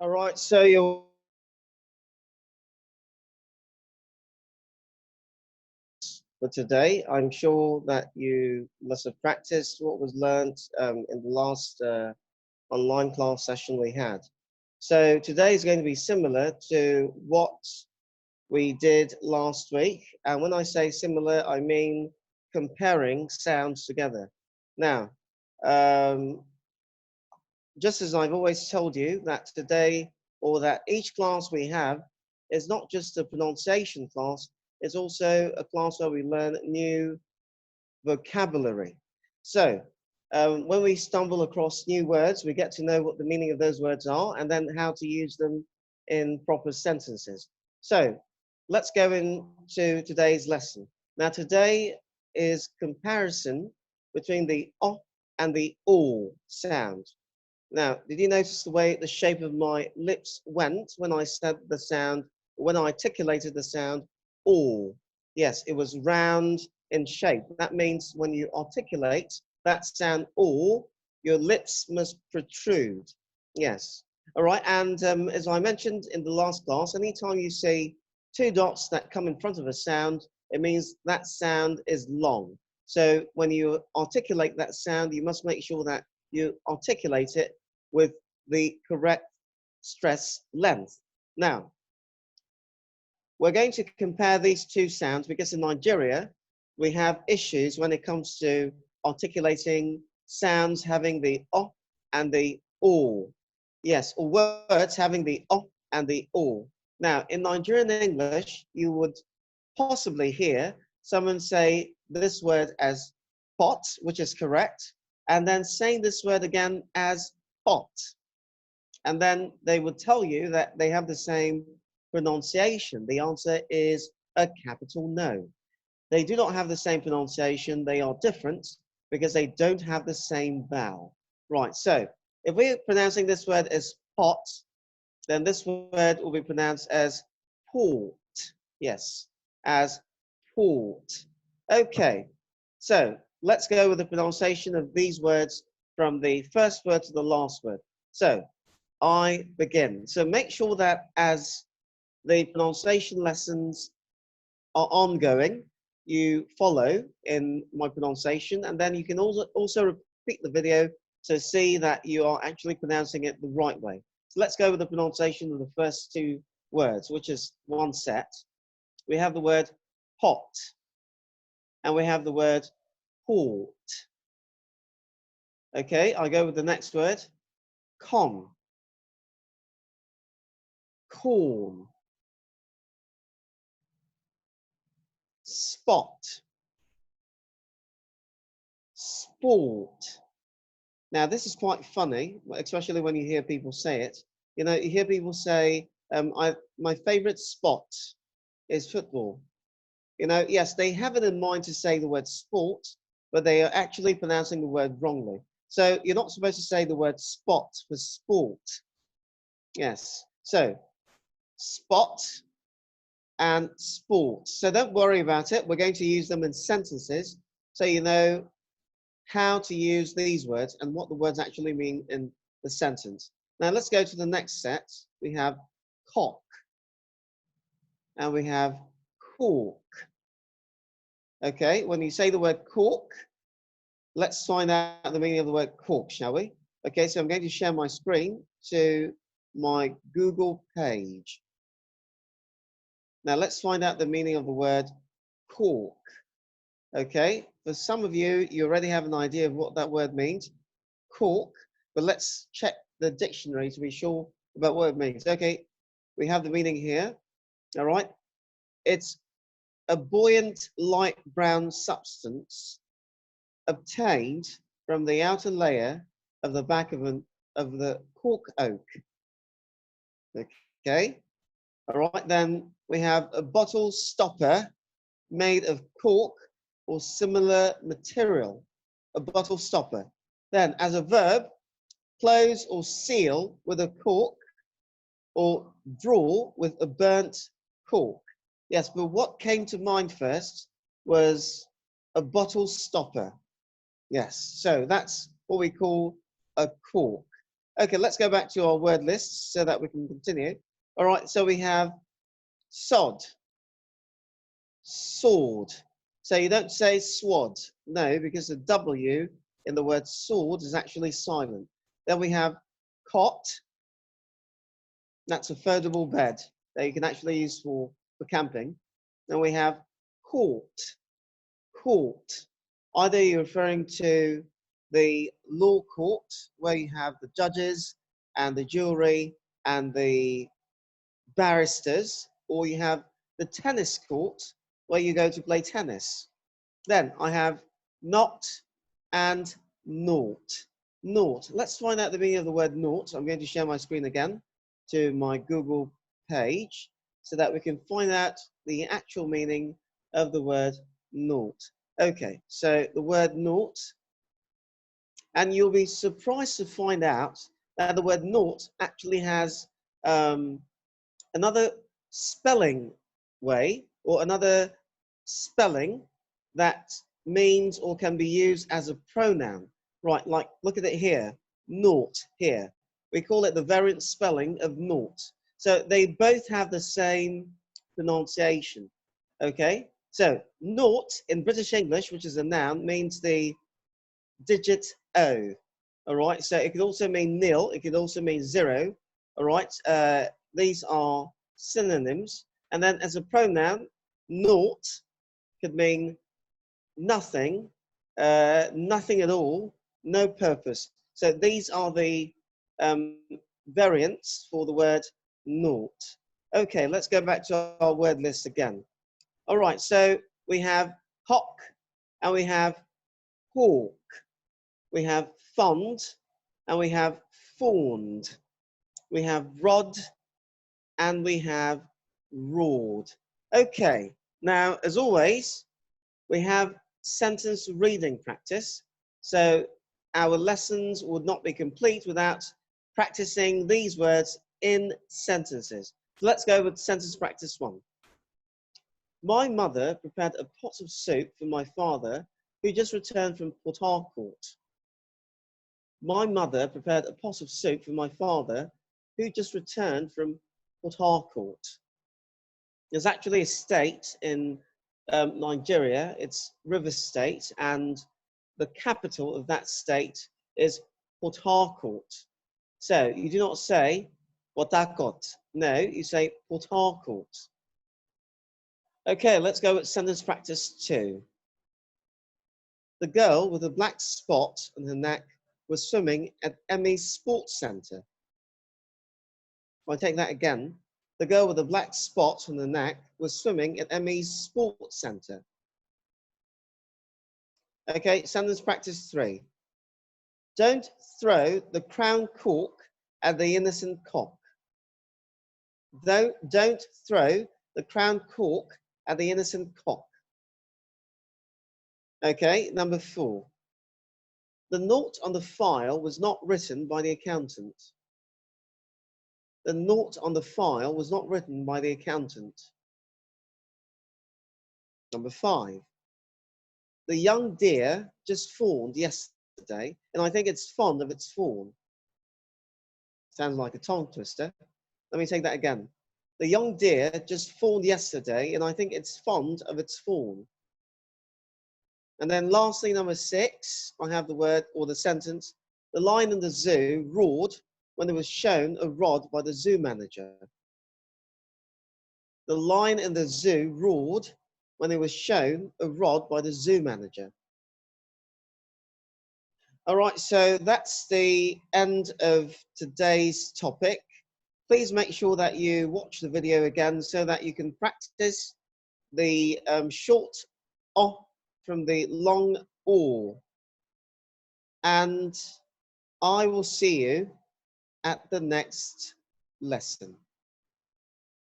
All right, so you're for today. I'm sure that you must have practiced what was learned in the last online class session we had. So today is going to be similar to what we did last week. And when I say similar, I mean comparing sounds together. Now, um, just as I've always told you that today or that each class we have is not just a pronunciation class, it's also a class where we learn new vocabulary. So when we stumble across new words, we get to know what the meaning of those words are and then how to use them in proper sentences. So let's go into today's lesson. Now today is comparison between the o and the all sound. Now, did you notice the way the shape of my lips went when I said the sound, when I articulated the sound all? Yes, it was round in shape. That means when you articulate that sound all, your lips must protrude. Yes. All right. And as I mentioned in the last class, anytime you see two dots that come in front of a sound, it means that sound is long. So when you articulate that sound, you must make sure that you articulate it with the correct stress length. Now, we're going to compare these two sounds because in Nigeria, we have issues when it comes to articulating sounds having the o and the o. Yes, or words having the o and the o. Now, in Nigerian English, you would possibly hear someone say this word as pot, which is correct, and then saying this word again as pot. And then they would tell you that they have the same pronunciation. The answer is a capital no. They do not have the same pronunciation. They are different because they don't have the same vowel. Right, so if we're pronouncing this word as pot, then this word will be pronounced as port. Yes, as port. Okay, so let's go with the pronunciation of these words from the first word to the last word. So I begin. So make sure that as the pronunciation lessons are ongoing, you follow in my pronunciation, and then you can also repeat the video to see that you are actually pronouncing it the right way. So let's go with the pronunciation of the first two words, which is one set. We have the word hot, and we have the word port. Okay, I go with the next word, con, corn, spot, sport. Now, this is quite funny, especially when you hear people say it. You know, you hear people say, my favorite spot is football. You know, yes, they have it in mind to say the word sport, but they are actually pronouncing the word wrongly. So you're not supposed to say the word spot for sport. Yes. So spot and sport. So don't worry about it. We're going to use them in sentences so you know how to use these words and what the words actually mean in the sentence. Now let's go to the next set. We have cock and we have cork. Okay, when you say the word cork, let's find out the meaning of the word cork, shall we? Okay, so I'm going to share my screen to my Google page. Now let's find out the meaning of the word cork. Okay, for some of you, you already have an idea of what that word means, cork, but let's check the dictionary to be sure about what it means. Okay, we have the meaning here, all right? It's a buoyant light brown substance obtained from the outer layer of the back of the cork oak. Okay, all right, then we have a bottle stopper made of cork or similar material, a bottle stopper. Then as a verb, close or seal with a cork or draw with a burnt cork. Yes, but what came to mind first was a bottle stopper. Yes, so that's what we call a cork. Okay, let's go back to our word list so that we can continue. All right, so we have sod, sword. So you don't say swad, no, because the W in the word sword is actually silent. Then we have cot, that's a foldable bed that you can actually use for camping. Then we have court, court. Either you're referring to the law court where you have the judges and the jury and the barristers, or you have the tennis court where you go to play tennis. Then I have not and naught. Naught. Let's find out the meaning of the word naught. I'm going to share my screen again to my Google page so that we can find out the actual meaning of the word naught. Okay, so the word naught, and you'll be surprised to find out that the word naught actually has another spelling way or another spelling that means or can be used as a pronoun. Right, like look at it here, naught here. We call it the variant spelling of naught. So they both have the same pronunciation. Okay, so naught in British English, which is a noun, means the digit O. All right, so it could also mean nil, it could also mean zero. All right, these are synonyms. And then as a pronoun, naught could mean nothing, nothing at all, no purpose. So these are the variants for the word naught. Okay, let's go back to our word list again. All right, so we have hawk and we have hawk. We have fond and we have fawned. We have rod and we have roared. Okay, now as always, we have sentence reading practice. So our lessons would not be complete without practicing these words in sentences. So let's go with sentence practice 1. My mother prepared a pot of soup for my father who just returned from Port Harcourt. My mother prepared a pot of soup for my father who just returned from Port Harcourt. There's actually a state in Nigeria, it's Rivers State, and the capital of that state is Port Harcourt. So you do not say Port Harcourt. No, you say Port Harcourt. Okay, let's go with sentence practice 2. The girl with a black spot on her neck was swimming at Emmy's Sports Centre. If I take that again, the girl with a black spot on her neck was swimming at Emmy's Sports Centre. Okay, sentence practice 3. Don't throw the crown cork at the innocent cock. Don't throw the crown cork at the innocent cock. Okay, number 4. The note on the file was not written by the accountant. The note on the file was not written by the accountant. Number 5. The young deer just fawned yesterday, and I think it's fond of its fawn. Sounds like a tongue twister. Let me take that again. The young deer just fawned yesterday, and I think it's fond of its fawn. And then lastly, number 6, I have the word or the sentence, the lion in the zoo roared when it was shown a rod by the zoo manager. The lion in the zoo roared when it was shown a rod by the zoo manager. All right, so that's the end of today's topic. Please make sure that you watch the video again so that you can practice the short O from the long O. And I will see you at the next lesson.